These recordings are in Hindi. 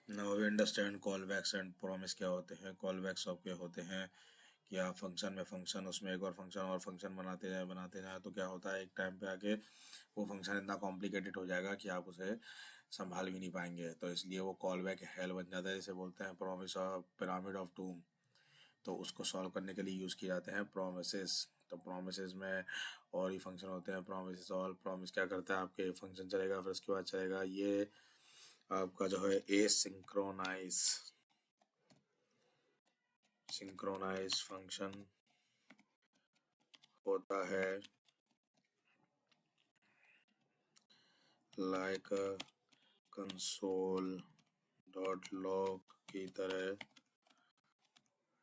Now we understand callbacks and promise क्या होते हैं। कॉल बैक्स आपके होते हैं कि आप फंक्शन में फंक्शन, उसमें एक और फंक्शन बनाते जाए तो क्या होता है, एक टाइम पे आके वो फंक्शन इतना कॉम्प्लिकेटेड हो जाएगा कि आप उसे संभाल भी नहीं पाएंगे। तो इसलिए वो कॉल बैक हेल बन जाता है, जिसे बोलते हैं promise of pyramid of doom. तो उसको सॉल्व करने के लिए यूज़ किए जाते हैं प्रोमिसेस। तो प्रोमिसेस में और ही फंक्शन होते हैं। प्रोमिस ऑल प्रॉमिस क्या करता है, आपके फंक्शन चलेगा, फिर उसके बाद चलेगा ये आपका जो है ए सिंक्रोनाइज फंक्शन होता है लाइक कंसोल डॉट लॉग की तरह,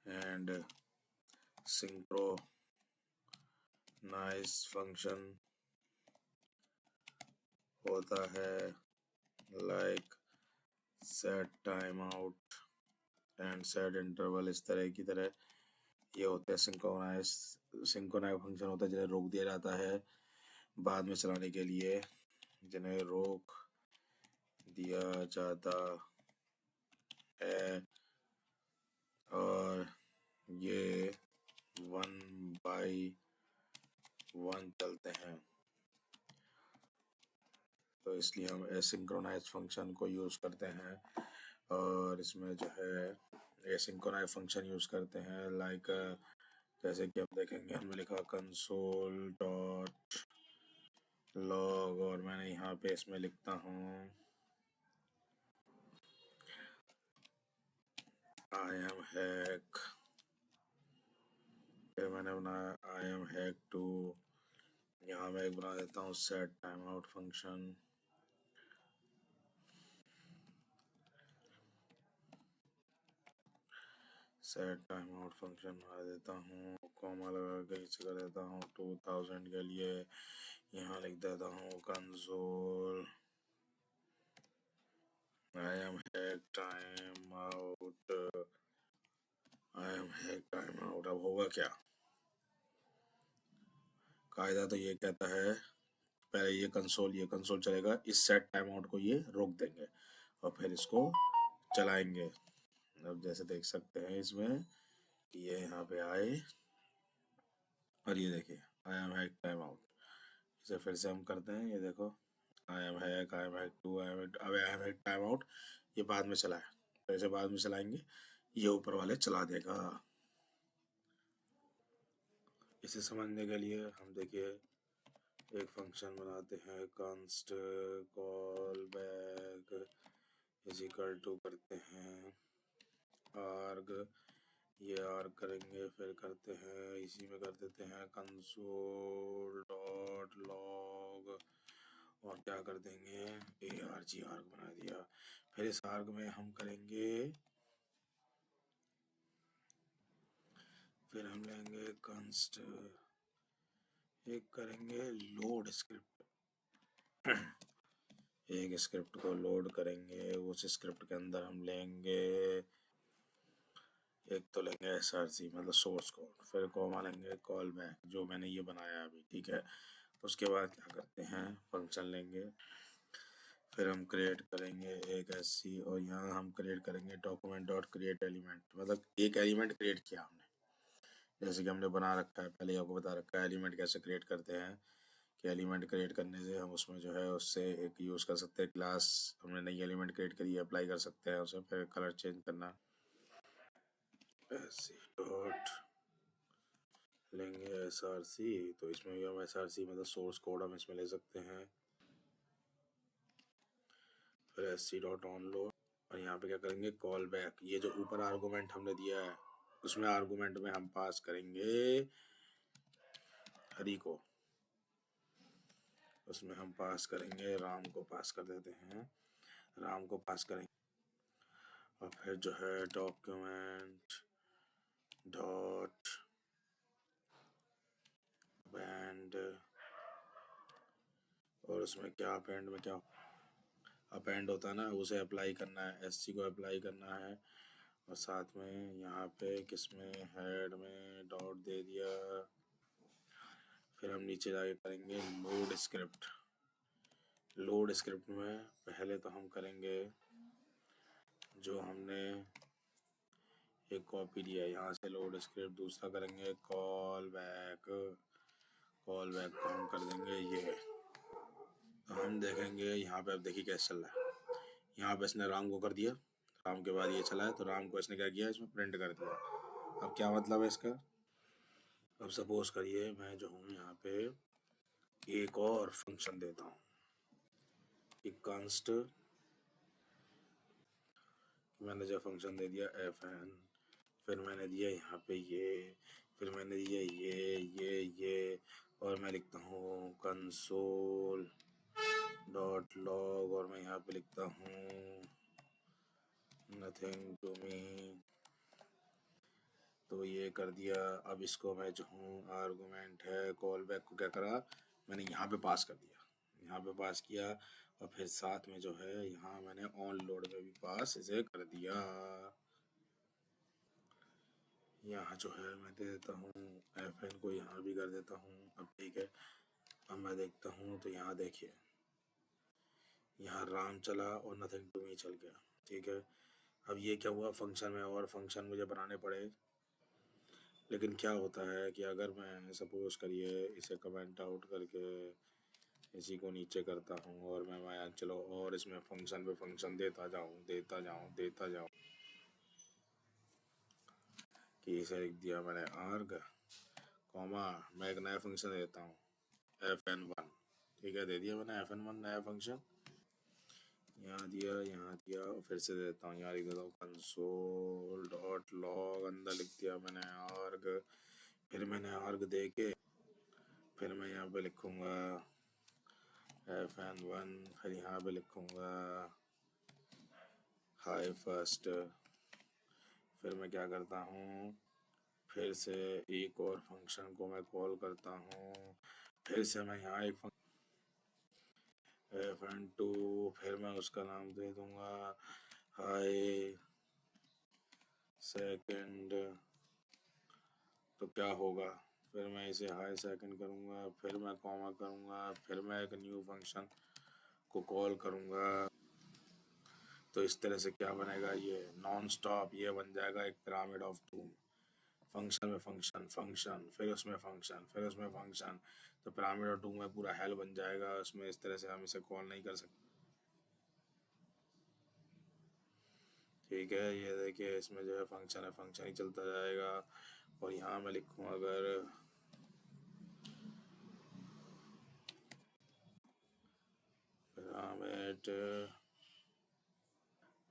एंड सिंक्रोनाइज फंक्शन होता है like set time out and set interval. इस तरह की तरह ये होते हैं सिंक्रोनाइज फंक्शन होता है जिन्हें रोक दिया जाता है बाद में चलाने के लिए, जिन्हें रोक दिया जाता है, और ये 1 by 1 चलते हैं। तो इसलिए हम एसिंक्रोनाइज फंक्शन को यूज़ करते हैं, और इसमें जो है एसिंक्रोनाइज फंक्शन यूज़ करते हैं लाइक जैसे कि हम देखेंगे, हमने लिखा कंसोल डॉट लॉग, और मैंने यहाँ पे इसमें लिखता हूँ आई एम हैक। फिर मैंने बनाया आई एम हैक टू। यहाँ मैं एक बना देता हूँ set time out function. Set time out function बना देता हूँ, कॉमा लगा के इसे कर देता हूँ 2000 के लिए। यहाँ लिख देता हूँ console I am hack time out, I am hack time out. अब होगा क्या, कायदा तो ये कहता है पहले ये कंसोल चलेगा, इस सेट टाइम आउट को ये रोक देंगे और फिर इसको चलाएंगे। अब जैसे देख सकते हैं इसमें कि ये यहाँ पे आए और ये देखिए I am hack time out. इसे फिर से हम करते हैं, ये देखो आई एम हैक टू, अब I am hack time out ये बाद में चला है, तो इसे बाद में चलाएंगे, ये ऊपर वाले चला देगा। इसे समझने के लिए हम देखिए एक फंक्शन बनाते हैं, const callback is equal to करते हैं आर्ग, ये आर्ग करेंगे, फिर करते हैं इसी में कर देते हैं कंसोल डॉट लॉग, और क्या कर देंगे आर्ग बना दिया। फिर इस आर्ग में हम करेंगे, फिर हम लेंगे कंस्ट, एक करेंगे लोड स्क्रिप्ट एक स्क्रिप्ट को लोड करेंगे, उस स्क्रिप्ट के अंदर हम लेंगे एक तो लेंगे src मतलब सोर्स कोड, फिर कॉमा लेंगे कॉल बैक जो मैंने ये बनाया अभी, ठीक है। उसके बाद क्या करते हैं, फंक्शन लेंगे, फिर हम क्रिएट करेंगे एक एससी, और यहाँ हम क्रिएट करेंगे डॉक्यूमेंट डॉट क्रिएट एलिमेंट, मतलब एक एलिमेंट क्रिएट किया हमने, जैसे कि हमने बना रखा है, पहले आपको बता रखा है एलिमेंट कैसे क्रिएट करते हैं, कि एलिमेंट क्रिएट करने से हम उसमें जो है उससे एक यूज़ कर सकते हैं क्लास, हमने नई एलिमेंट क्रिएट करी अप्लाई कर सकते हैं उसे, फिर कलर चेंज करना एससी डॉट लेंगे src, तो इसमें भी हम src मतलब सोर्स कोड हम इसमें ले सकते हैं, फिर sc डॉट ऑन लो, और यहाँ पे क्या करेंगे कॉल बैक, ये जो ऊपर आर्गूमेंट हमने दिया है उसमें आर्गूमेंट में हम पास करेंगे हरी को, उसमें हम पास करेंगे राम को, पास कर देते हैं राम को पास करेंगे, और फिर जो है डॉक्यूमेंट डॉट बैंड, और उसमें क्या अपेंड में क्या अपेंड होता है ना, उसे अप्लाई करना है, एससी को अप्लाई करना है, और साथ में यहाँ पे किसमें हेड में डॉट दे दिया। फिर हम नीचे जाके करेंगे लोड स्क्रिप्ट में पहले तो हम करेंगे जो हमने एक कॉपी लिया, यहाँ से लोड स्क्रिप्ट, दूसरा करेंगे कॉल बैक। कॉल बैक को हम कर देंगे ये। तो हम देखेंगे यहाँ पे, अब देखिए कैसे चल रहा है। यहाँ पे इसने राम को कर दिया, राम के बाद ये चला है, तो राम को इसने क्या किया, इसमें प्रिंट कर दिया। अब क्या मतलब है इसका? अब सपोज करिए मैं जो हूँ यहाँ पे एक और फंक्शन देता हूँ, एक कंस्ट मैनेजर फंक्शन दे दिया fn, फिर मैंने दिया यहाँ पे ये, फिर मैंने दिया ये, और मैं लिखता हूँ कंसोल डॉट लॉग, और मैं यहाँ पे लिखता हूँ नथिंग टू मी। तो ये कर दिया। अब इसको मैं जो हूँ आर्गुमेंट है कॉल बैक को क्या करा, मैंने यहाँ पे पास कर दिया, यहाँ पे पास किया, और फिर साथ में जो है यहाँ मैंने ऑन लोड में भी पास इसे कर दिया। यहाँ जो है मैं दे देता हूँ fn को, यहाँ भी कर देता हूँ। अब ठीक है, अब मैं देखता हूँ तो यहाँ देखिए, यहाँ राम चला और नथिंग टू मी चल गया। ठीक है, अब ये क्या हुआ, फंक्शन में और फंक्शन मुझे बनाने पड़े। लेकिन क्या होता है कि अगर मैं सपोज करिए इसे कमेंट आउट करके इसी को नीचे करता हूँ, और मैं चलो और इसमें फंक्शन पे फंक्शन देता जाऊँ कि इसे लिख दिया मैंने आर्ग कॉमा, मैं एक नया फंक्शन देता हूँ fn1। ठीक है, दे दिया मैंने fn1 नया फंक्शन, यहाँ दिया, और फिर से देता हूँ, यहाँ लिख देता हूँ कंसोल डॉट लॉग, अंदर लिख दिया मैंने आर्ग, फिर मैंने आर्ग दे के फिर मैं यहाँ पे लिखूँगा fn1, फिर यहाँ पे लिखूँगा हाई फर्स्ट। फिर मैं क्या करता हूँ, फिर से एक और फंक्शन को मैं कॉल करता हूँ, फिर से मैं यहाँ एक fn2, फिर मैं उसका नाम दे दूँगा हाई सेकंड। तो क्या होगा, फिर मैं इसे हाई सेकंड करूँगा, फिर मैं कॉमा करूँगा, फिर मैं एक न्यू फंक्शन को कॉल करूँगा। तो इस तरह से क्या बनेगा, ये नॉन स्टॉप ये बन जाएगा एक पिरामिड ऑफ डूम। फंक्शन में फंक्शन, फंक्शन फिर उसमें फंक्शन, फिर उसमें फंक्शन, तो पिरामिड ऑफ डूम में पूरा हेल बन जाएगा। उसमें इस तरह से हम इसे कॉल नहीं कर सकते। ठीक है, ये देखिए इसमें जो है फंक्शन ही चलता जाएगा। और यहाँ मैं लिखूँ अगर पिरामिड,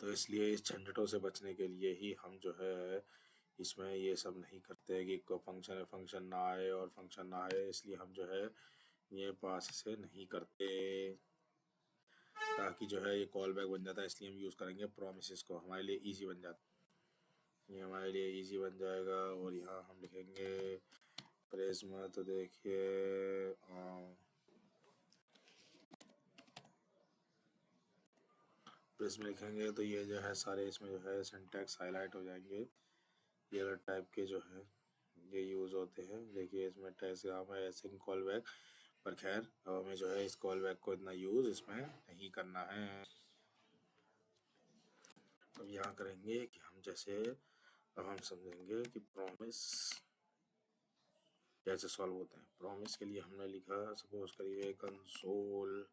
तो इसलिए इस झंझटों से बचने के लिए ही हम जो है इसमें ये सब नहीं करते कि को फंक्शन ना आए और फंक्शन ना आए, इसलिए हम जो है ये पास से नहीं करते, ताकि जो है ये कॉल बैक बन जाता है। इसलिए हम यूज़ करेंगे प्रोमिसेस को, हमारे लिए इजी बन जाता है, ये हमारे लिए इजी बन जाएगा। और यहाँ हम लिखेंगे प्रिज्म, तो देखिए प्रिज्म लिखेंगे तो ये जो है सारे इसमें जो है सिंटैक्स हाईलाइट हो जाएंगे। ये अलग टाइप के जो है ये यूज़ होते हैं। देखिए इसमें टेक्स्ट है एसिंग कॉल बैक, पर खैर अब हमें जो है इस कॉल बैक को इतना यूज़ इसमें नहीं करना है। अब यहाँ करेंगे कि हम जैसे, अब हम समझेंगे कि प्रॉमिस कैसे सॉल्व होते हैं। प्रॉमिस के लिए हमने लिखा, सपोज करिए console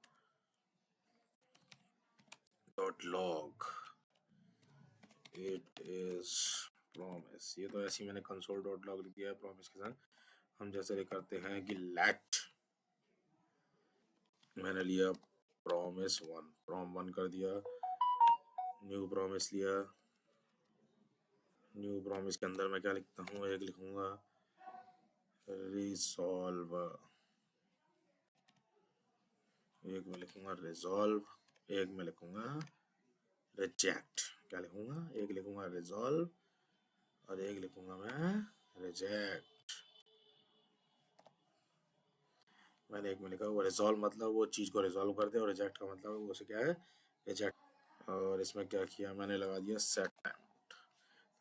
dot log it is promise. ये तो ऐसे ही मैंने कंसोल डॉट लॉग लिख दिया है प्रॉमिस के साथ। हम जैसे करते हैं कि लेट, मैंने लिया प्रॉमिस वन, प्रॉम वन कर दिया, न्यू प्रॉमिस लिया, न्यू प्रॉमिस के अंदर मैं क्या लिखता हूँ, एक लिखूंगा रिसॉल्व, एक में लिखूंगा रिजॉल्व, एक में लिखूंगा रिजेक्ट। क्या लिखूंगा, एक लिखूंगा रिजॉल्व और एक लिखूंगा मैं रिजेक्ट। मैंने एक में लिखा वो रिजॉल्व मतलब वो चीज़ को रिजॉल्व कर दे, और रिजेक्ट का मतलब वो उसे क्या है, रिजेक्ट। और इसमें क्या किया, मैंने लगा दिया सेट टाइम आउट।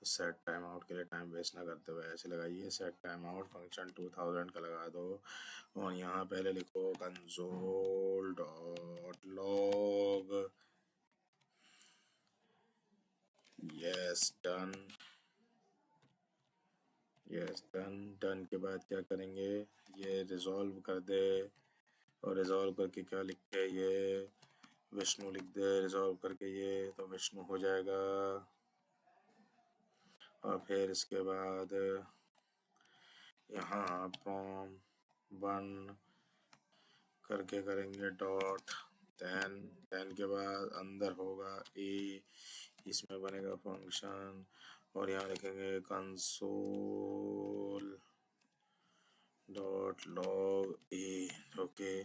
तो सेट टाइम आउट के लिए टाइम वेस्ट ना करते हुए ऐसे लगाइए सेट टाइम आउट फंक्शन 2000 का लगा दो, और यहाँ पहले लिखो console dot log yes done. Yes done. Done के बाद क्या करेंगे, ये रिजॉल्व कर दे, और रिजॉल्व करके क्या लिखते हैं, ये विष्णु लिख दे। रिजॉल्व करके ये तो विष्णु हो जाएगा। और फिर इसके बाद यहाँ फ्रॉम 1 करके करेंगे डॉट, देन के बाद अंदर होगा ए, इसमें बनेगा फंक्शन, और यहाँ लिखेंगे कंसोल डॉट लॉग ए। ओके,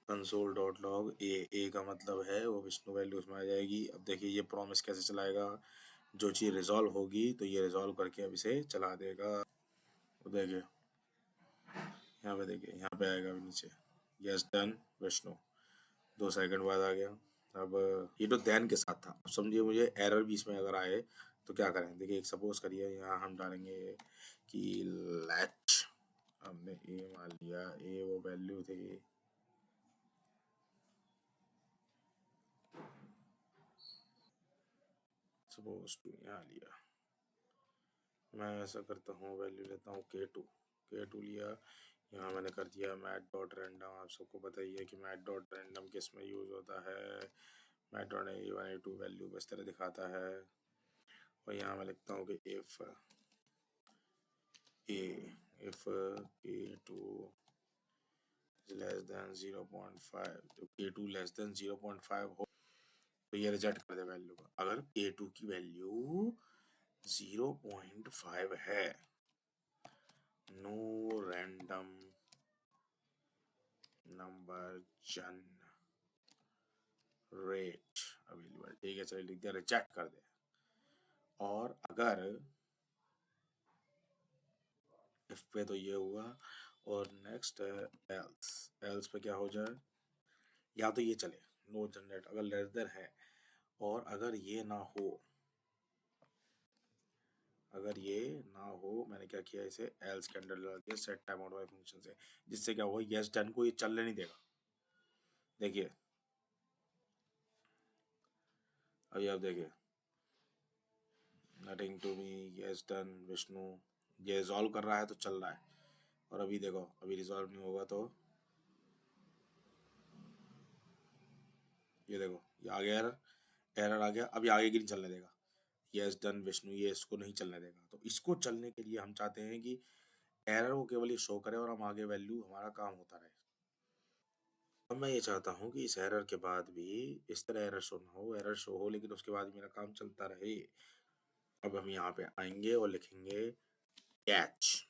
कंसोल डॉट लॉग ए का मतलब है वो विष्णु वैल्यू उसमें आ जाएगी। अब देखिए ये प्रॉमिस कैसे चलाएगा, जो चीज़ रिजॉल्व होगी तो ये रिजॉल्व करके अब इसे चला देगा। तो देखिए यहाँ पे, देखिए यहाँ पे आएगा अभी नीचे, यस डन विष्णु, 2 सेकंड बाद आ गया। अब ये तो देन के साथ था। अब समझिए मुझे एरर भी इसमें अगर आए तो क्या करें। देखिए एक सपोज करिए यहाँ हम डालेंगे कि लेट, हमने ए मान लिया, ए वो वैल्यू थी, सपोज टू, यहाँ लिया, मैं ऐसा करता हूँ वैल्यू लेता हूँ K2 लिया। यहाँ मैंने कर दिया मैट डॉट रैंडम। आप सबको पता ही है कि मैट डॉट रैंडम किस में यूज़ होता है। Math dot A1 A2 value इस तरह दिखाता है। और यहाँ मैं लिखता हूँ कि इफ़ K2 लेस देन 0.5, तो K2 लेस देन 0.5 हो तो ये रिजेक्ट कर दे वैल्यू को। अगर K2 की वैल्यू 0.5 है, no random number generate available, ठीक है, चलिए लिख दिया, रिजेक्ट कर दे। और अगर इफ पे तो ये हुआ, और नेक्स्ट है एल्स पे क्या हो जाए, या तो ये चले नो जनरेट अगर लेस देन है, और अगर ये ना हो, मैंने क्या किया, इसे एल्स के अंदर डाल दिया सेट टाइम आउट वाले फंक्शन से, जिससे क्या होगा, यस डन को ये चलने नहीं देगा। देखिए अभी आप देखिए, nothing to me, yes done Vishnu, ये रिजॉल्व कर रहा है तो चल रहा है। और अभी देखो, अभी रिजॉल्व नहीं होगा तो ये देखो, ये आ गया एरर आ गया। अभी आगे की नहीं चलने देगा, यस डन विष्णु, ये इसको नहीं चलने देगा। तो इसको चलने के लिए हम चाहते हैं कि एरर को केवल ये शो करे और हम आगे वैल्यू हमारा काम होता रहे। अब मैं ये चाहता हूँ कि इस एरर के बाद भी इस तरह एरर शो ना हो, एरर शो हो लेकिन उसके बाद मेरा काम चलता रहे। अब हम यहाँ पे आएंगे और लिखेंगे कैच।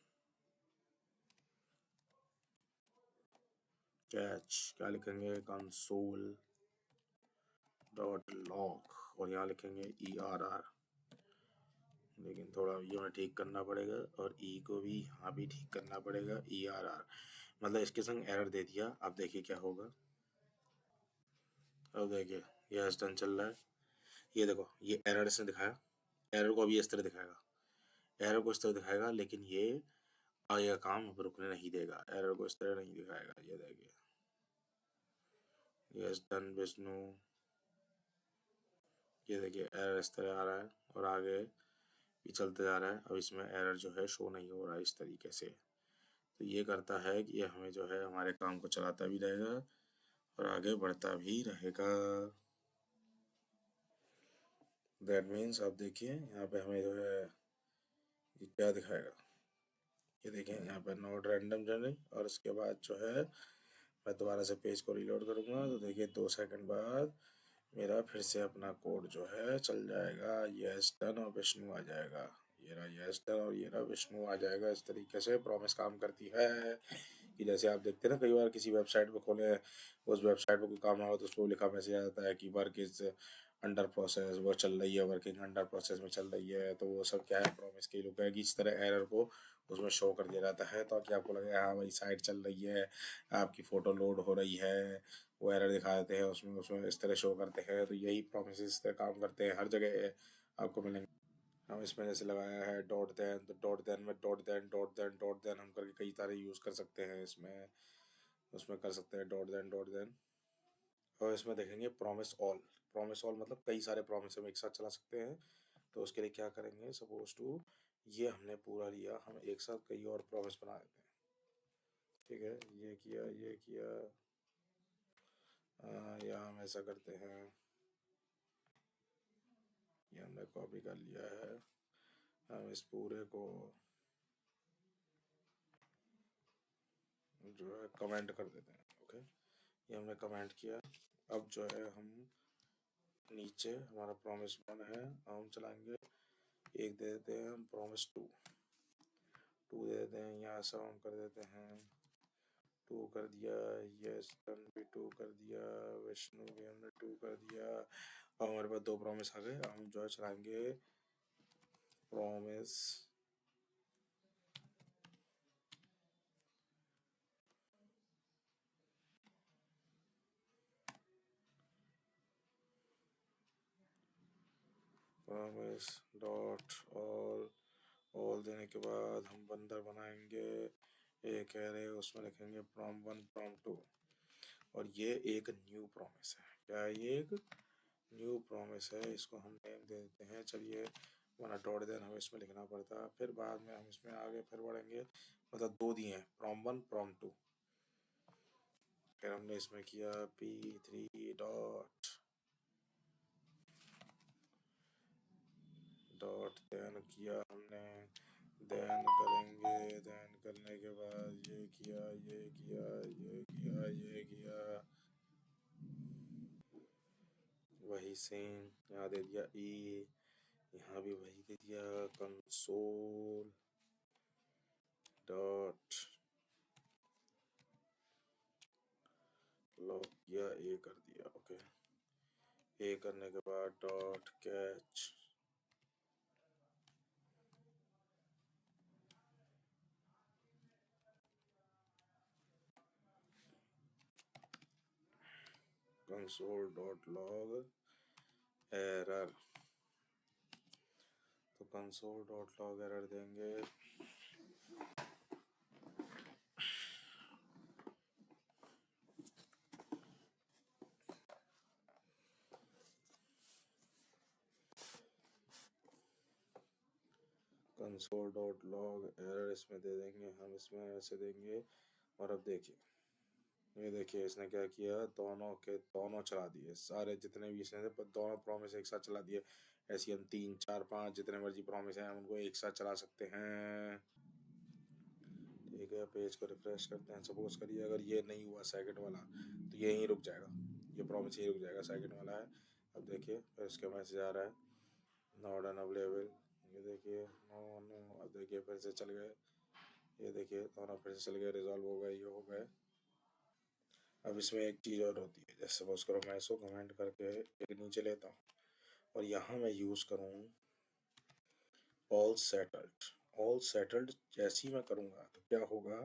क्या लिखेंगे, कंसोल डॉट लॉग, और यहाँ लिखेंगे ERR। लेकिन थोड़ा ये मैं ठीक करना पड़ेगा, और को भी यहाँ भी ठीक करना पड़ेगा, ERR मतलब इसके संग एरर दे दिया। अब देखिए क्या होगा, अब देखिए ये स्टन चल रहा है, ये देखो ये एरर इसने दिखाया, एरर को अभी इस तरह दिखाएगा, एरर को इस तरह दिखाएगा, लेकिन ये आगे का काम अब रुकने नहीं देगा, एरर को इस तरह नहीं दिखाएगा। ये देखिए यस डन विष्णु, ये देखिए एरर इस तरह आ रहा है और आगे भी चलते जा रहा है। अब इसमें एरर जो है शो नहीं हो रहा है इस तरीके से। तो ये करता है कि ये हमें जो है हमारे काम को चलाता भी रहेगा और आगे बढ़ता भी रहेगा। दैट मीन्स आप देखिए यहाँ पे हमें जो है ये क्या दिखाएगा, ये देखें यहाँ पे नोट रैंडम जनरल, और इसके बाद जो है मैं दोबारा से पेज को रीलोड करूँगा तो देखिए 2 सेकंड बाद मेरा फिर से अपना कोड जो है चल जाएगा, यस डन और विष्णु आ जाएगा। ये रहा यस डन और ये रहा विष्णु आ जाएगा। इस तरीके से प्रॉमिस काम करती है कि जैसे आप देखते हैं ना, कई बार किसी वेबसाइट पर खोले, उस वेबसाइट पर कोई काम ना हो तो उस पर लिखा मैसेज आता है कि वर्क इज अंडर प्रोसेस, वो चल रही है, वर्किंग अंडर प्रोसेस में चल रही है। तो वो सब क्या है, प्रॉमिस के लोग है कि इस तरह एरर को उसमें शो कर दिया जाता है ताकि आपको लगे हाँ भाई साइट चल रही है, आपकी फ़ोटो लोड हो रही है, वो एरर दिखा देते हैं उसमें उसमें इस तरह शो करते हैं। तो यही प्रॉमिस इस तरह काम करते हैं, हर जगह आपको मिलेंगे। हम इसमें जैसे लगाया है डॉट देन, तो डॉट देन में डॉट देन हम करके कई सारे यूज़ कर सकते हैं इसमें, उसमें कर सकते हैं डॉट देन। और इसमें देखेंगे प्रॉमिस ऑल मतलब कई सारे प्रॉमिस हम एक साथ चला सकते हैं। तो उसके लिए क्या करेंगे, सपोज टू ये हमने पूरा लिया, हम एक साथ कई और प्रॉमिस बना देते हैं। ठीक है, ये किया, ये किया, या हम ऐसा करते हैं, ये हमने कॉपी कर लिया है, हम इस पूरे को जो है कमेंट कर देते हैं। ओके, ये हमने कमेंट किया। अब जो है हम नीचे हमारा प्रॉमिस 1 है, हम चलाएंगे, एक दे देते हैं हम प्रॉमिस 2, 2 दे देते हैं, यहाँ सब हम कर देते हैं 2 कर दिया, यस डन भी 2 कर दिया, विष्णु भी हमने 2 कर दिया। अब हमारे पास 2 प्रॉमिस आ गए। हम जो है चलाएंगे प्रॉमिस प्रॉमिस डॉट ऑल देने के बाद हम बंदर बनाएंगे, एक एरे, उसमें लिखेंगे prom1 prom2, और ये एक न्यू प्रॉमिस है। क्या है ये? एक न्यू प्रॉमिस है। इसको हम नेम दे देते हैं, चलिए, वरना डॉट देन हमें इसमें लिखना पड़ता है, फिर बाद में हम इसमें आगे फिर बढ़ेंगे। मतलब 2 दिए हैं, prom1 prom2। फिर हमने इसमें किया p3 डॉट देन किया हमने, देन करेंगे, देन करने के बाद ये किया, ये किया, ये किया, ये किया, वही सेम यहाँ दे दिया ई, यहाँ भी वही दे दिया, कंसोल डॉट लॉग किया, ए कर दिया। ओके, ए करने के बाद dot catch, console dot log error, तो कंसोल डॉट लॉग एरर देंगे। कंसोल डॉट लॉग एरर इसमें दे देंगे, हम इसमें ऐसे देंगे। और अब देखिए, ये देखिए इसने क्या किया, दोनों के दोनों चला दिए, सारे जितने भी इसने दोनों प्रॉमिस एक साथ चला दिए। ऐसे हम 3 4 5 जितने मर्जी प्रॉमिस हैं हम उनको एक साथ चला सकते हैं। ठीक है, पेज को रिफ्रेश करते हैं। सपोज करिए अगर ये नहीं हुआ सेकंड वाला, तो ये यहीं रुक जाएगा, ये प्रॉमिस यहीं रुक जाएगा, सेकंड वाला है। अब देखिए फिर इसके मैसेज आ रहा है, नॉट अनअवेलेबल, ये देखिए, नो नो। अब देखिए फिर से चल गए, ये देखिए दोनों फिर से चल गए, रिजॉल्व हो गए, ये हो गए। अब इसमें एक चीज़ और होती है, जैसे सपोज करो मैं इसको कमेंट करके एक नीचे लेता हूँ, और यहाँ मैं यूज़ करूँ ऑल सेटल्ड। ऑल सेटल्ड जैसे ही मैं करूँगा तो क्या होगा,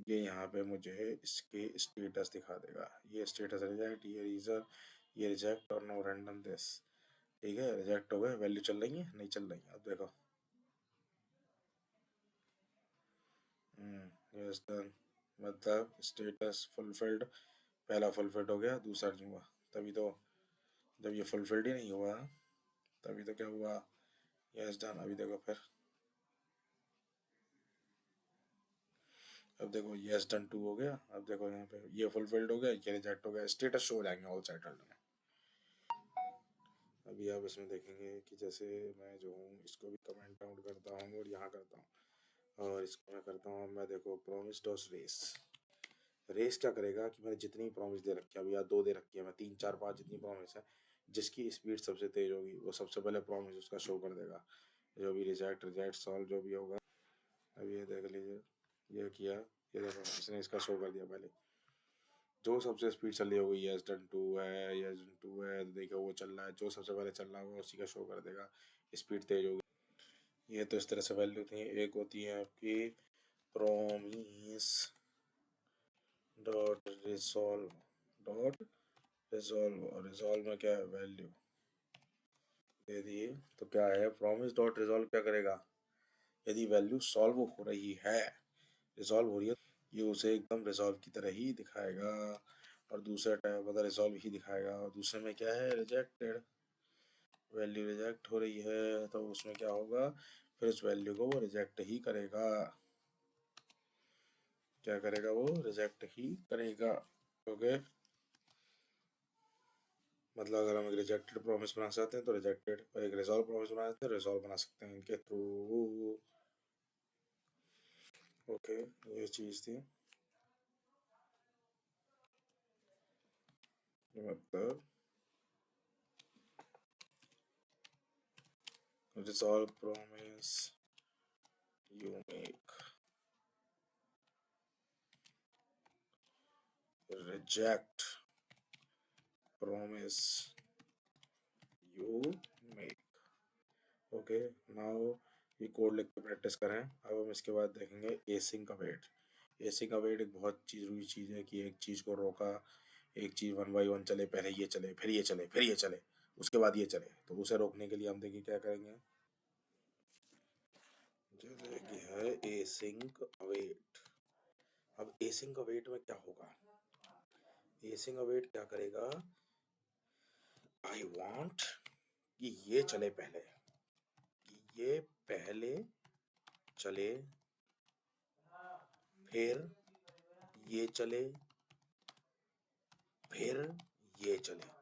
ये यहाँ पे मुझे इसके स्टेटस दिखा देगा, ये स्टेटस रिजेक्ट, ये रीजन, ये रिजेक्ट और नो रैंडम दिस। ठीक है, रिजेक्ट हो गए, वैल्यू चल रही है, नहीं चल रही है। अब देखो, यस डन, मतलब स्टेटस फुलफिल्ड, पहला फुलफिल्ड हो गया, दूसरा नहीं हुआ। तभी तो, जब ये फुलफिल्ड ही नहीं हुआ तभी तो क्या हुआ, यस डन। अभी देखो फिर, अब देखो यस डन 2 हो गया। अब देखो यहाँ पे ये फुलफिल्ड हो गया, ये रिजेक्ट हो गया, स्टेटस शो हो जाएंगे ऑल सेटल्ड में। अभी आप इसमें देखेंगे कि जैसे मैं जो हूँ इसको भी कमेंट आउट करता हूँ और यहाँ करता हूँ, और इसको मैं करता हूँ, मैं देखो प्रॉमिस डॉस रेस, रेस क्या करेगा कि मैंने जितनी प्रॉमिस दे रखी है, अभी यहाँ 2 दे रखी है, मैं 3 4 5 जितनी प्रॉमिस है, जिसकी स्पीड सबसे तेज होगी वो सबसे पहले प्रॉमिस उसका शो कर देगा, जो भी रिजेक्ट रिजेक्ट सॉल्व जो भी होगा। अब ये देख लीजिए, ये किया, ये देखो इसने इसका शो कर दिया पहले, जो सबसे स्पीड चल रही होगी, यस डन 2 है, यस डन 2 है, तो देखो वो चल रहा है, जो सबसे पहले चल रहा होगा उसी का शो कर देगा, स्पीड तेज होगी। ये तो इस तरह से वैल्यू थी। एक होती है आपकी promise dot resolve, dot resolve, और रिजॉल्व में क्या है, वैल्यू दे दिए। तो क्या है, प्रॉमिस डॉट रिजॉल्व क्या करेगा, यदि वैल्यू सॉल्व हो रही है, रिजॉल्व हो रही है, ये उसे एकदम रिजॉल्व की तरह ही दिखाएगा, और दूसरा टाइप मतलब रिजॉल्व ही दिखाएगा, और दूसरे में क्या है, रिजेक्टेड, वैल्यू रिजेक्ट हो रही है तो उसमें क्या होगा, फिर उस वैल्यू को वो रिजेक्ट ही करेगा। क्या करेगा, वो रिजेक्ट ही करेगा। ओके, मतलब अगर हम एक रिजेक्टेड प्रॉमिस बना सकते हैं तो रिजेक्टेड, और एक रिजॉल्व प्रॉमिस बना सकते हैं रिजॉल्व बना सकते हैं इनके थ्रू। ओके, ये चीज़ थी। मतलब resolve promise you make, reject promise you make। Okay, now ये कोड लिख के प्रैक्टिस करें। अब हम इसके बाद देखेंगे एसिंक अवेट। एसिंक अवेट एक बहुत जरूरी चीज़ है कि एक चीज़ को रोका, एक चीज़ वन बाई वन चले, पहले ये चले, फिर ये चले, फिर ये चले, उसके बाद ये चले। तो उसे रोकने के लिए हम देखिए क्या करेंगे। जैसे कि है एसिंक अवेट। अब एसिंक अवेट में क्या होगा, एसिंक अवेट क्या करेगा, आई वांट कि ये चले पहले, कि ये पहले चले, फिर ये चले, फिर ये चले।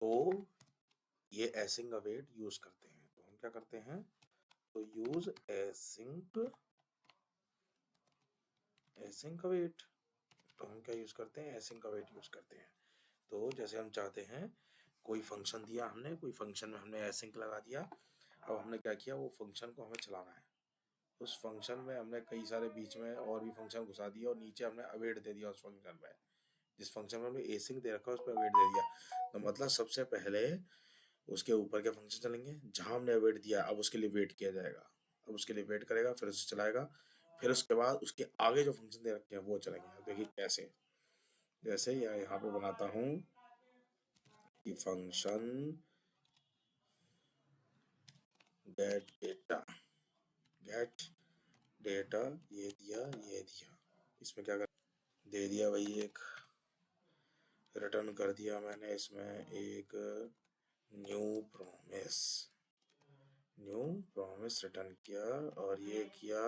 तो ये एसिंक अवेट यूज करते हैं। तो हम क्या करते हैं, तो यूज एसिंक अवेट। तो हम क्या यूज करते हैं, एसिंक अवेट यूज करते हैं। तो जैसे हम चाहते हैं, कोई फंक्शन दिया हमने, कोई फंक्शन में हमने एसिंक लगा दिया। अब हमने क्या किया, वो फंक्शन को हमें चलाना है। उस फंक्शन में हमने कई सारे बीच में और भी फंक्शन घुसा दिया और नीचे हमने अवेट दे दिया उस फंक्शन में। जिस फंक्शन में हमने एसिंक दे रखा है उस पर अवेट दे दिया। तो मतलब सबसे पहले उसके ऊपर के फंक्शन चलेंगे, जहां हमने वेट दिया अब उसके लिए वेट किया जाएगा। अब उसके लिए वेट करेगा, फिर उसे चलाएगा, फिर उसके बाद उसके आगे जो फंक्शन दे रखे हैं वो चलेंगे। अब देखिए कैसे, जैसे यहाँ पे बनाता हूँ कि function get data, gate data, ये दिया, ये दिया। इसमें क्या कर दे दिया भाई, एक रिटर्न कर दिया मैंने इसमें एक new promise, new promise return किया, और ये किया,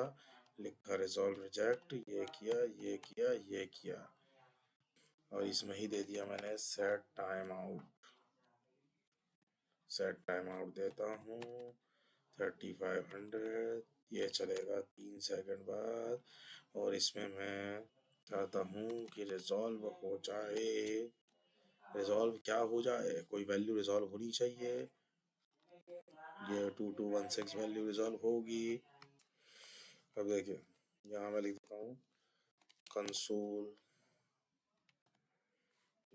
लिखा रिजॉल्व रिजेक्ट, ये किया, ये किया, ये किया, और इसमें ही दे दिया मैंने set time out. Set time out देता हूँ 3500, ये चलेगा 3 सेकंड बाद। और इसमें मैं चाहता हूँ कि रिजॉल्व हो जाए। रिजॉल्व क्या हो जाए, कोई वैल्यू रिजॉल्व होनी चाहिए। ये 2216 वैल्यू रिजॉल्व होगी। अब देखिए यहाँ मैं लिख देता हूँ console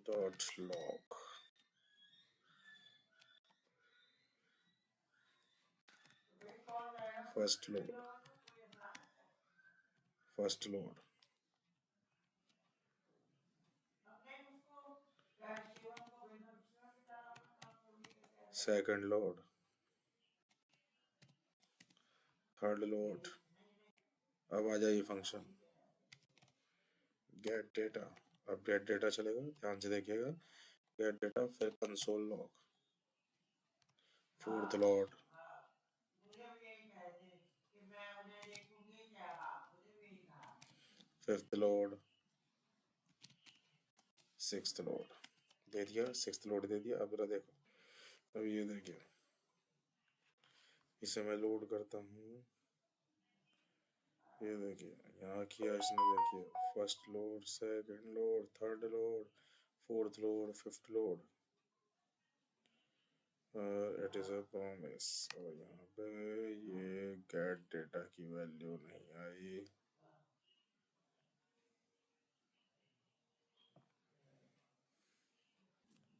dot log, first load, first load, second load, third load. अब आ जाइए फंक्शन गेट डेटा। अब गेट डेटा चलेगा, ध्यान से देखिएगा, गेट डेटा, फिर console log, fourth load, fifth load, sixth load. दे दिया, सिक्स्थ लोड दे दिया। अब देखो, अब ये देखिए, इसे मैं लोड करता हूँ, ये देखिए यहाँ किया इसने, देखिए first load, second load, third load, fourth load, fifth load, it is a promise. और यहाँ पे ये गेट डेटा की वैल्यू नहीं आई।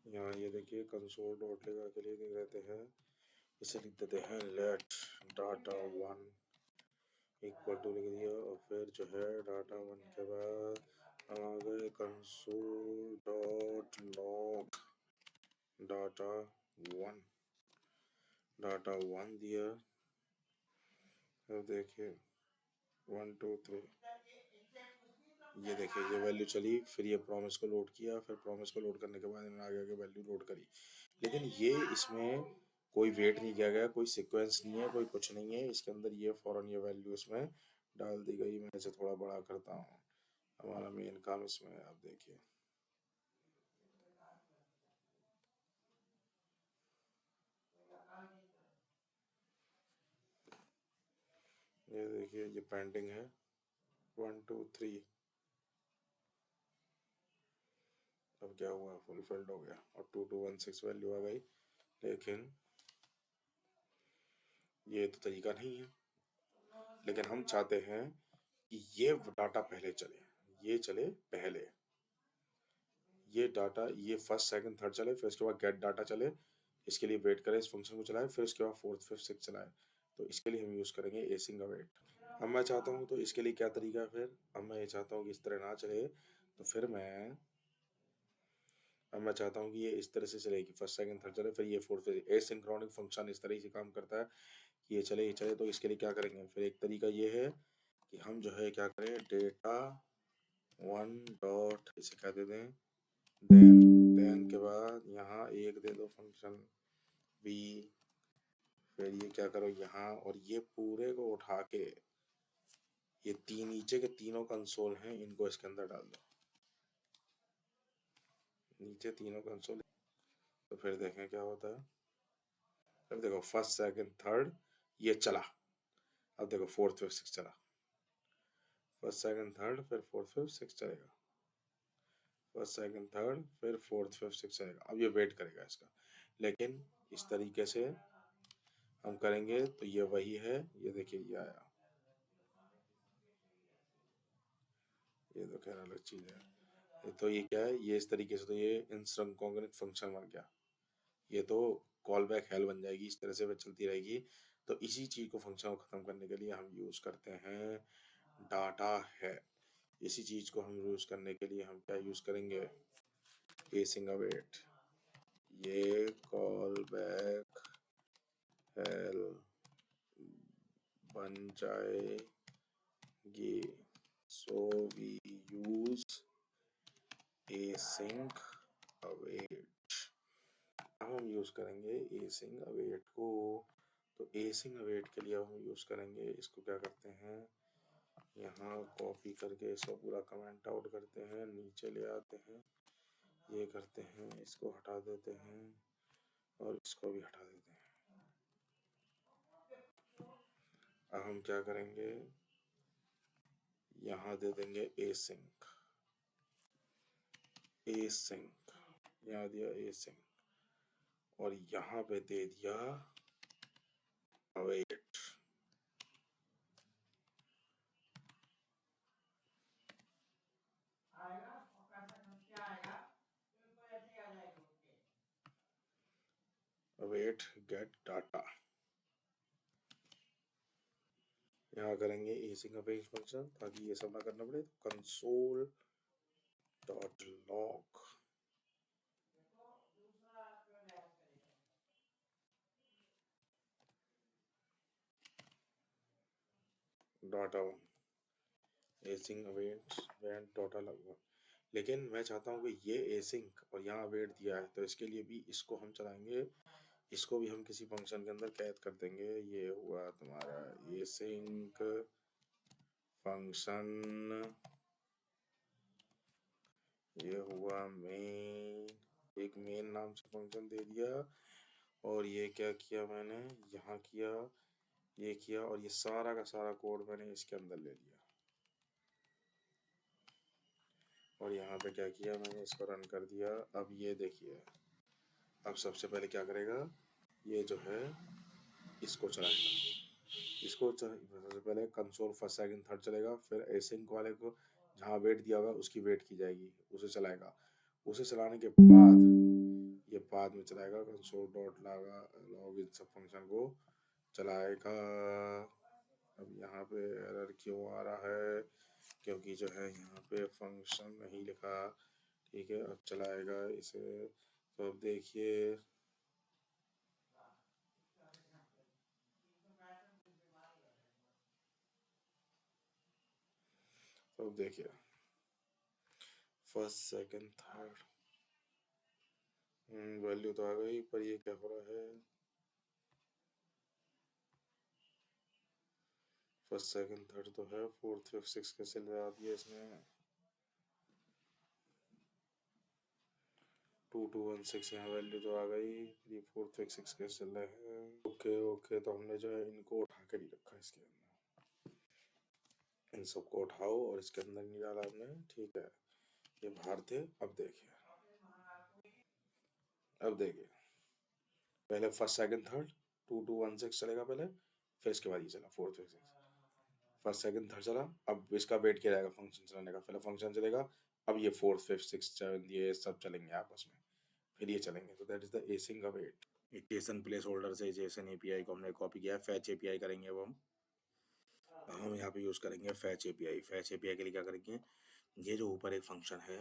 यहाँ ये देखिए कंसोल डॉट लगा के लिए देख लेते हैं, इसे लिख देते हैं let data one equal to लिख दिया, और फिर जो है डाटा वन के बाद हम आ गए console dot log data one, data one दिया। अब देखिए 1 2 3, ये देखिए ये वैल्यू चली, फिर ये प्रॉमिस को लोड किया, फिर प्रॉमिस को लोड करने के बाद इन्होंने आगे आगे वैल्यू लोड करी। लेकिन ये इसमें कोई वेट नहीं किया गया, कोई सीक्वेंस नहीं है, कोई कुछ नहीं है इसके अंदर। ये फौरन ये वैल्यू इसमें डाल दी गई। मैं इसे थोड़ा बड़ा करता हूँ। हमारा मेन काम इसमें है, आप देखिए। ये देखिए, ये पेंडिंग है 1 2 3। अब क्या हुआ, फुलफिल्ड हो गया और 2216 वैल्यू आ गई। लेकिन ये तो तरीका नहीं है। लेकिन हम चाहते हैं कि ये डाटा पहले चले, ये चले पहले। ये डाटा, ये फर्स्ट सेकंड थर्ड चले, फिर उसके बाद गेट डाटा चले। इसके लिए वेट करें, इस फंक्शन को चलाए, फिर उसके बाद फोर्थ फिफ्थ सिक्स चलाए। तो इसके लिए हम यूज़ करेंगे एसिंग अवेट। अब मैं चाहता हूँ तो इसके लिए क्या तरीका है फिर। अब मैं ये चाहता हूँ कि इस तरह ना चले, तो फिर मैं अब मैं चाहता हूँ कि ये इस तरह से चले कि फर्स्ट सेकंड थर्ड चले, फिर ये फोर्थ फिर एसिंक्रोनिक फंक्शन इस तरह से काम करता है कि ये चले ये चले। तो इसके लिए क्या करेंगे, फिर एक तरीका ये है कि हम जो है क्या करें, डेटा वन डॉट इसे क्या दे दें, देन के बाद यहाँ एक दे दो फंक्शन बी। फिर ये क्या करो यहाँ, और ये पूरे को उठा के ये तीन नीचे के तीनों कंसोल हैं, इनको इसके अंदर डाल दो। नीचे तीनों कंसोल। तो फिर देखें क्या होता है। अब देखो फर्स्ट सेकंड थर्ड ये चला। अब देखो फोर्थ फिफ्थ सिक्स चला। फर्स्ट सेकंड थर्ड फिर फोर्थ फिफ्थ सिक्स चलेगा। फर्स्ट सेकंड थर्ड फिर फोर्थ फिफ्थ सिक्स चलेगा। अब ये वेट करेगा इसका। लेकिन इस तरीके से हम करेंगे तो ये वही है। ये देखिए ये आया। ये तो खैर अलग चीज है। तो ये क्या है, ये इस तरीके से तो ये इंस्टेंट कॉन्ग्रेंट फंक्शन बन गया। ये तो कॉल बैक हेल बन जाएगी, इस तरह से वह चलती रहेगी। तो इसी चीज को, फंक्शन को खत्म करने के लिए हम यूज करते हैं डाटा है। इसी चीज को हम यूज करने के लिए हम क्या यूज करेंगे, एसिंग अवेट। ये कॉल बैक हेल बन जाएगी। So we use async await. अब हम यूज करेंगे एसिंग अवेट को। तो एसिंग अवेट के लिए अब हम यूज करेंगे, इसको क्या करते हैं, यहाँ कॉपी करके इसको पूरा कमेंट आउट करते हैं, नीचे ले आते हैं, ये करते हैं, इसको हटा देते हैं और इसको भी हटा देते हैं। अब हम क्या करेंगे, यहाँ दे देंगे एसिंक। एसिंक यहाँ दिया एसिंक, और यहाँ पे दे दिया अवेट। Await gate data. यहाँ करेंगे एसिंक अवेट फंक्शन, ताकि ये सब ना करना पड़े। Console dot log data async await went data log. लेकिन मैं चाहता हूँ कि ये एसिंक और यहाँ अवेट दिया है, तो इसके लिए भी इसको हम चलाएंगे। इसको भी हम किसी फंक्शन के अंदर कैद कर देंगे। ये हुआ तुम्हारा एसिंक फंक्शन। ये हुआ मेन। एक मेन नाम से फंक्शन दे दिया। और ये क्या किया मैंने, यहाँ किया, ये किया, और ये सारा का सारा कोड मैंने इसके अंदर ले लिया। और यहाँ पे क्या किया मैंने, इसको रन कर दिया। अब ये देखिए, अब सबसे पहले क्या करेगा, ये जो है इसको चलाएगा। सबसे पहले कंसोल फर्स्ट सेकंड थर्ड चलेगा, फिर एसिंक वाले को जहाँ वेट दिया होगा उसकी वेट की जाएगी, उसे चलाएगा। उसे चलाने के बाद ये बाद में चलाएगा, कंसोल डॉट लॉग इन सब फंक्शन को चलाएगा। अब यहाँ पे एरर क्यों आ रहा है, क्योंकि जो है यहाँ पे फंक्शन नहीं लिखा। ठीक है, अब चलाएगा इसे। तो अब देखिए, तो अब देखिए फर्स्ट सेकंड थर्ड वैल्यू तो आ गई, पर ये क्या हो रहा है? फर्स्ट सेकंड थर्ड तो है, फोर्थ फिफ्थ सिक्स कैसे लगा दिया इसमें? 2216 यहाँ वैल्यू तो आ गई, ये फोर्थ फिफ्थ सिक्स कैसे चल रहा है? ओके ओके, तो हमने जो है इनको उठा के नहीं रखा इसके अंदर, इन सबको उठाओ और इसके अंदर नहीं डाला हमने, ठीक है। ये बाहर थे, अब देखिए पहले फर्स्ट सेकंड थर्ड 2216 चलेगा पहले, फिर इसके बाद ये चला fourth fifth six. First second third चला, अब इसका वेट किया जाएगा फंक्शन चलाने का, पहले फंक्शन चलेगा, अब ये फोर्थ फिफ्थ सिक्स सेवन ये सब चलेंगे आपस में, फिर ये चलेंगे। तो दैट इज द एसिंग का वेट। जेसन प्लेस होल्डर से जेसन एपीआई को हमने कॉपी किया है, फैच एपीआई करेंगे अब हम यहाँ पे यूज करेंगे फैच एपीआई। फैच एपीआई के लिए क्या करेंगे, ये जो ऊपर एक फंक्शन है,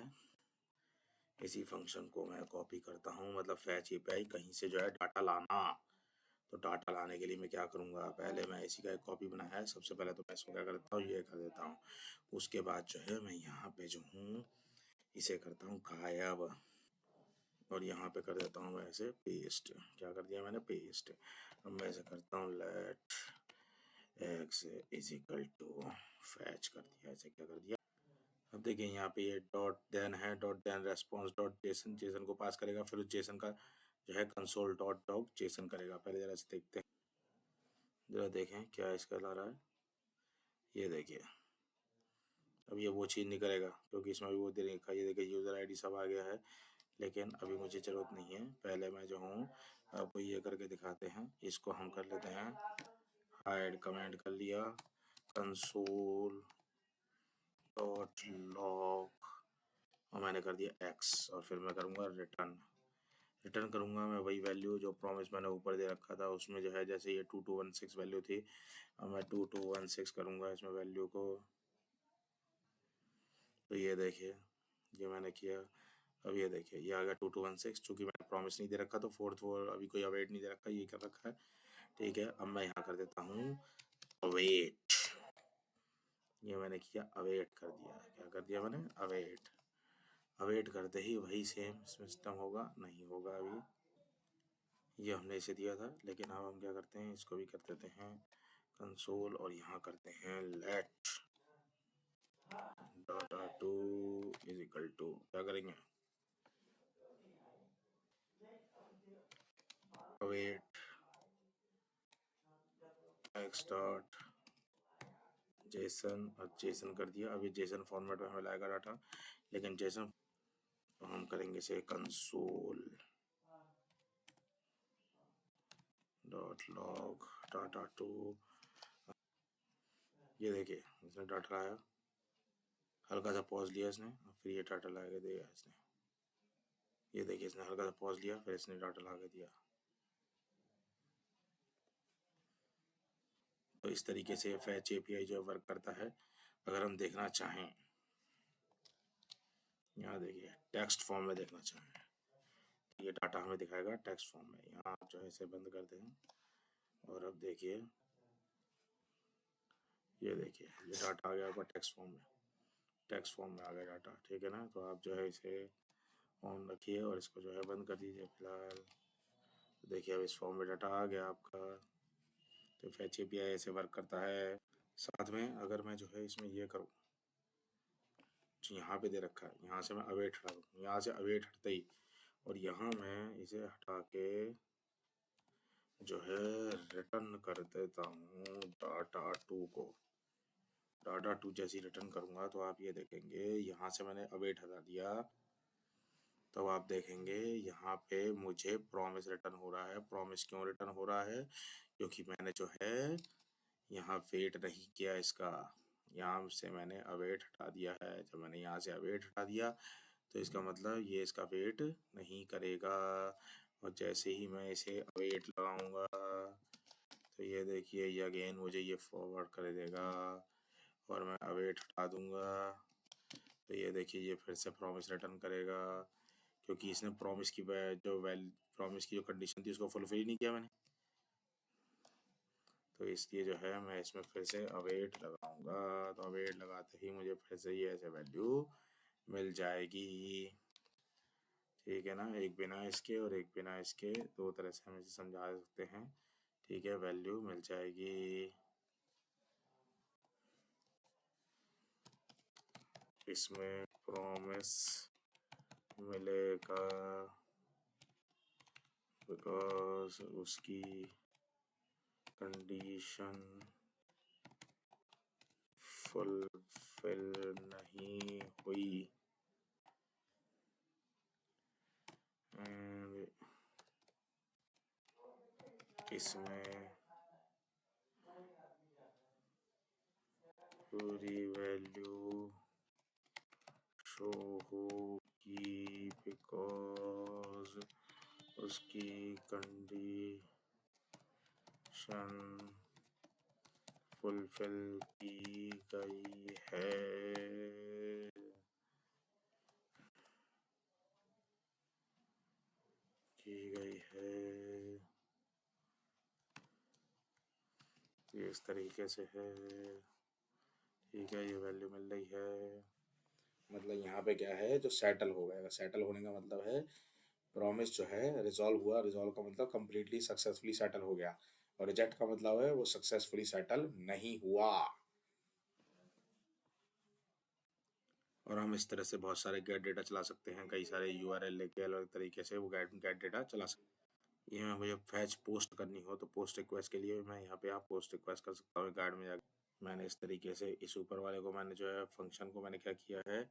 इसी फंक्शन को मैं कॉपी करता हूँ, मतलब फैच एपीआई कहीं से जो है डाटा लाना। तो डाटा लाने के लिए मैं क्या करूँगा, पहले मैं इसी का एक कॉपी बनाया है, सबसे पहले तो मैं इसको क्या करता हूँ, ये कर देता हूँ। उसके बाद जो है मैं यहाँ पे जो हूँ इसे करता हूँ गायब, और यहाँ पे कर देता हूँ मैं ऐसे पेस्ट। क्या कर दिया मैंने, पेस्ट। अब मैं ऐसे करता हूँ let X is equal to fetch कर दिया, ऐसे क्या कर दिया। अब देखिए यहाँ पे ये डॉट देन है, dot then response dot JSON, JSON को पास करेगा, फिर उस जेसन का जो है कंसोल डॉट डॉग जेसन करेगा। पहले जरा से देखते हैं, जरा देखें क्या इसका ला रहा है। ये देखिए अब ये वो चीज़ नहीं करेगा, क्योंकि इसमें भी वो दे रखा है, ये देखिए यूज़र आईडी सब आ गया है, लेकिन अभी मुझे ज़रूरत नहीं है। पहले मैं जो हूँ आपको ये करके दिखाते हैं, इसको हम कर लेते हैं हाइड, कमेंट कर लिया कंसोल डॉट लॉग, और मैंने कर दिया एक्स, और फिर मैं करूँगा रिटर्न। रिटर्न करूँगा मैं वही वैल्यू जो प्रॉमिस मैंने ऊपर दे रखा था, उसमें जो है जैसे ये 2216 वैल्यू थी, अब मैं 2216 करूँगा इसमें वैल्यू को। तो ये देखिए ये मैंने किया, अब ये देखिए ये आ गया 2216, चूंकि मैंने प्रॉमिस नहीं दे रखा तो फोर्थ वो अभी कोई अवेट नहीं दे रखा, ये कर रखा है, ठीक है। अब मैं यहाँ कर देता हूँ अवेट, ये मैंने किया अवेट कर दिया, क्या कर दिया मैंने, अवेट। अवेट करते ही वही सेम सिस्टम होगा, नहीं होगा अभी, ये हमने इसे दिया था, लेकिन अब हम क्या करते हैं, इसको भी कर देते हैं कंसोल, और यहाँ करते हैं let data two is equal to, क्या करेंगे, अवेट एक्स डॉट जेसन, और जेसन कर दिया। अभी जेसन फॉर्मेट में हमें लाएगा डाटा, लेकिन जेसन तो हम करेंगे इसे console dot log data two. ये देखिए इसने डाटा लाया, हल्का सा पॉज लिया इसने, और फिर ये डाटा ला के दिया इसने। ये देखिए इसने हल्का सा पॉज लिया, फिर इसने डाटा ला के दिया। तो इस तरीके से फैच एपीआई जो वर्क करता है। अगर हम देखना चाहें, यहाँ देखिए टेक्स्ट फॉर्म में देखना चाहें, ये डाटा हमें दिखाएगा टेक्स्ट फॉर्म में। यहाँ आप जो है इसे बंद कर दें, और अब देखिए ये देखिए ये डाटा आ गया ऊपर टेक्स्ट फॉर्म में, टेक्स्ट फॉर्म में आ गया डाटा, ठीक है ना। तो आप जो है इसे ऑन रखिए और इसको जो है बंद कर दीजिए फिलहाल। तो देखिए अब इस फॉर्म में डाटा आ गया आपका। तो फैच एपीआई ऐसे वर्क करता है। साथ में अगर मैं जो है इसमें ये करूँ, यहाँ पे दे रखा है, यहाँ से मैं अवेट हटा दूँ, यहाँ से अवेट हटते ही, और यहाँ मैं इसे हटा के जो है रिटर्न कर देता हूँ डाटा टू को। डाटा टू जैसी रिटर्न करूँगा तो आप ये देखेंगे, यहाँ से मैंने अवेट हटा दिया, तब आप देखेंगे यहाँ पे मुझे प्रॉमिस रिटर्न हो रहा है। प्रॉमिस क्यों रिटर्न हो रहा है, क्योंकि मैंने जो है यहाँ वेट नहीं किया इसका, यहाँ से मैंने अवेट हटा दिया है। जब मैंने यहाँ से अवेट हटा दिया तो इसका मतलब ये इसका वेट नहीं करेगा, और जैसे ही मैं इसे अवेट लगाऊंगा तो ये देखिए ये अगेन मुझे ये फॉरवर्ड कर देगा, और मैं अवेट हटा दूंगा तो ये देखिए ये फिर से प्रॉमिस रिटर्न करेगा, क्योंकि इसने प्रॉमिस की प्रॉमिस की जो कंडीशन थी उसको फुलफिल नहीं किया मैंने। तो इसलिए जो है मैं इसमें फिर से अवेट लगाऊंगा, तो अवेट लगाते ही मुझे फिर से ये ऐसे वैल्यू मिल जाएगी। ठीक है ना, एक बिना इसके और एक बिना इसके, दो तरह से हम इसे समझा सकते हैं। ठीक है, वैल्यू मिल जाएगी। इसमें प्रॉमिस मिलेगा बिकॉज उसकी कंडीशन फुलफिल नहीं हुई एंड इसमें पूरी वैल्यू शो होगी बिकॉज उसकी कंडीशन फुलफिल की गई है। की गई है, ये इस तरीके से है। ठीक है, ये वैल्यू मिल रही है। मतलब यहाँ पे क्या है, जो सेटल हो गया, सेटल होने का मतलब है प्रॉमिस जो है रिजॉल्व हुआ, रिजॉल्व का मतलब कंप्लीटली सक्सेसफुली सेटल हो गया, और रिजेक्ट का मतलब है वो सक्सेसफुली सेटल नहीं हुआ। और हम इस तरह से बहुत सारे गेट डेटा चला सकते हैं, कई सारे यूआरएल लेके अलग तरीके से वो गेट गेट डेटा चला सकते हैं। ये मुझे फैच पोस्ट करनी हो तो पोस्ट रिक्वेस्ट के लिए मैं यहाँ पे आप पोस्ट रिक्वेस्ट कर सकता हूँ गार्ड में जाकर। मैंने इस तरीके से इस ऊपर वाले को मैंने जो है फंक्शन को मैंने क्या किया है,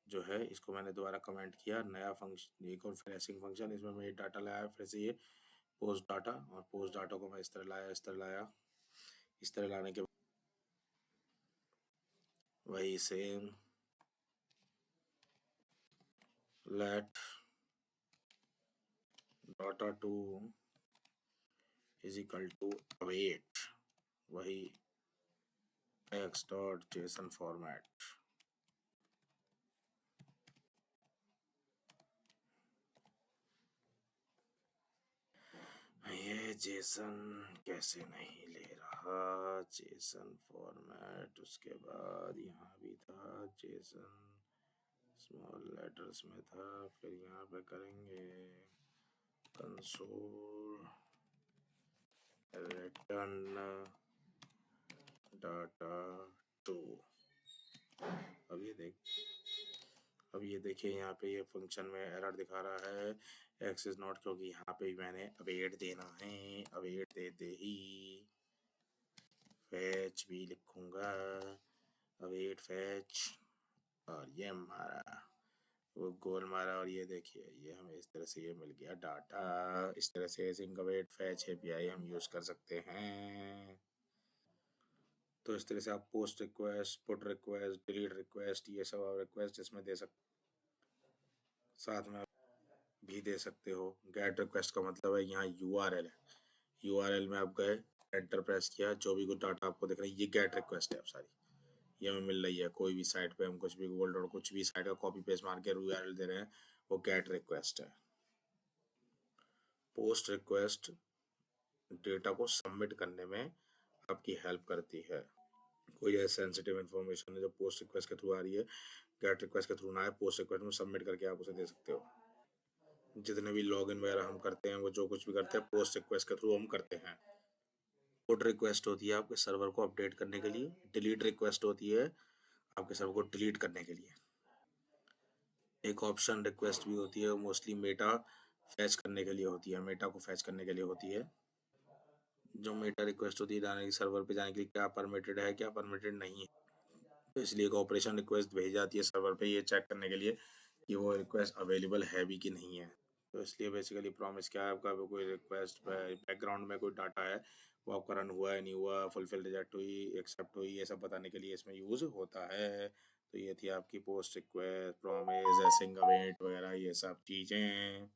जो है इसको मैंने दोबारा कमेंट किया, नया फंक्शन एक और फ्रेशिंग फंक्शन, इसमें मैं ये डाटा लाया फिर से, ये पोस्ट डाटा, और पोस्ट डाटा को मैं इस तरह लाया, इस तरह लाया, इस तरह लाने के वही same let data two is equal to await, वही एक्स डॉट जेसन फॉर्मेट। ये जेसन कैसे नहीं ले रहा, जेसन फॉर्मेट, उसके बाद यहाँ भी था जेसन स्मॉल लेटर्स में था, फिर यहाँ पे करेंगे कंसोल रिटर्न डाटा टू। अब ये देख अब ये देखिए यहाँ पे ये फंक्शन में एरर दिखा रहा है एक्स इज नॉट, क्योंकि यहाँ पे मैंने अवेट देना है, अवेट देते ही फैच भी लिखूंगा, अवेट फैच, और ये मारा, वो गोल मारा, और ये देखिए ये हमें इस तरह से ये मिल गया डाटा। इस तरह से सिंक अवेट फैच एपीआई हम यूज कर सकते हैं। तो इस तरह से आप post request, put request, delete request, ये सब आप रिक्वेस्ट इसमें दे सकते, साथ में भी दे सकते हो। गेट रिक्वेस्ट का मतलब है यहाँ यूआरएल है, यूआरएल में आप गए, एंटर प्रेस किया, जो भी कुछ डाटा आपको दिख रहा है ये गेट रिक्वेस्ट है, अब सारी ये हमें मिल रही है। कोई भी साइट पे हम कुछ भी गूगल डॉट कुछ भी साइट का कॉपी पेस्ट मार के यूआरएल दे रहे हैं, वो गेट रिक्वेस्ट है। पोस्ट रिक्वेस्ट डेटा को सबमिट करने में आपकी हेल्प करती है। कोई ऐसा सेंसिटिव इन्फॉर्मेशन है जो पोस्ट रिक्वेस्ट के थ्रू आ रही है, गेट रिक्वेस्ट के थ्रू ना है, पोस्ट रिक्वेस्ट में सबमिट करके आप उसे दे सकते हो। जितने भी लॉगिन वगैरह हम करते हैं, वो जो कुछ भी करते हैं पोस्ट रिक्वेस्ट के थ्रू हम करते हैं। पुट रिक्वेस्ट होती है आपके सर्वर को अपडेट करने के लिए, डिलीट रिक्वेस्ट होती है आपके सर्वर को डिलीट करने के लिए। एक ऑप्शन रिक्वेस्ट भी होती है, मोस्टली मेटा फैच करने के लिए होती है, मेटा को फैच करने के लिए होती है। जो मेटा रिक्वेस्ट होती है जाने की सर्वर पे जाने के लिए क्या परमिटेड है क्या परमिटेड नहीं है, तो इसलिए एक ऑपरेशन रिक्वेस्ट भेजी जाती है सर्वर पे ये चेक करने के लिए कि वो रिक्वेस्ट अवेलेबल है भी कि नहीं है। तो इसलिए बेसिकली प्रॉमिस क्या है आपका, कोई रिक्वेस्ट बैकग्राउंड में कोई डाटा है वो आपका रन हुआ है नहीं हुआ, फुलफिल रिजेक्ट हुई एक्सेप्ट हुई, ये सब बताने के लिए इसमें यूज होता है। तो ये थी आपकी पोस्ट रिक्वेस्ट, प्रॉमिस, सिंग अवेट वगैरह ये सब चीज़ें।